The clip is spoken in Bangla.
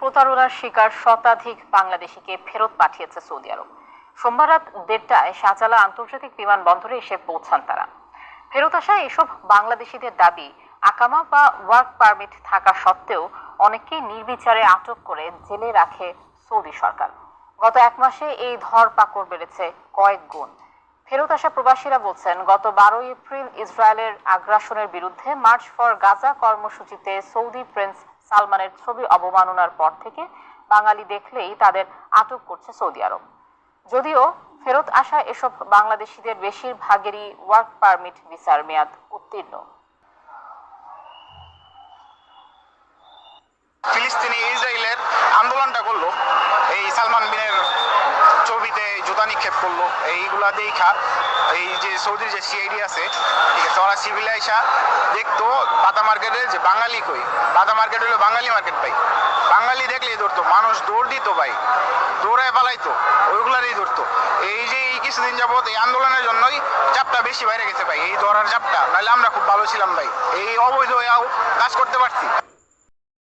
প্রতারণার শিকার শতাধিক বাংলাদেশিকে ফেরত পাঠিয়েছে সৌদি আরব। সোমবার রাত 1:30টায় শাহজালাল আন্তর্জাতিক বিমানবন্দরে এসে পৌঁছান তারা। ফেরত আসা এসব বাংলাদেশিদের দাবি, আকামা বা ওয়ার্ক পারমিট থাকা সত্ত্বেও অনেককেই নির্বিচারে আটক করে জেলে রাখে সৌদি সরকার। গত 1 মাসে এই ধরপাকড় বেড়েছে কয়েক গুণ। ফেরত আসা প্রবাসীরা বলছেন, গত 12 এপ্রিল ইসরায়েলের আগ্রাসনের বিরুদ্ধে মার্চ ফর গাজা কর্মসূচিতে সৌদি প্রিন্স সালমানের ছবি অবমাননার পর থেকে বাঙালি দেখলেই তাদের আটক করছে সৌদি আরব। যদিও ফেরত আসা এসব বাংলাদেশিদের বেশিরভাগেরই ওয়ার্ক পারমিট ভিসার মেয়াদ উত্তীর্ণ। ফিলিস্তিনি ইসরায়েলের আন্দোলনটা করলো, এই সালমান বিনের ছবিতে জুতা নিক্ষেপ করলো, এইগুলা দেখা এই যে সৌদির যে সিআইডি আছে, ঠিক আছে, ওরা সিভিল আইসা দেখতো বাতা মার্কেটে যে বাঙালি কই, বাতা মার্কেট হলো বাঙালি মার্কেট ভাই, বাঙালি দেখলেই ধরতো, মানুষ দৌড় দিত ভাই, দৌড়ায় পালাইতো, ওইগুলারই ধরতো। এই যে এই কিছুদিন যাবত এই আন্দোলনের জন্যই চাপটা বেশি বাইরে গেছে ভাই, এই ধরার চাপটা, নাহলে আমরা খুব ভালো ছিলাম ভাই, এই অবৈধ কাজ করতে পারছি।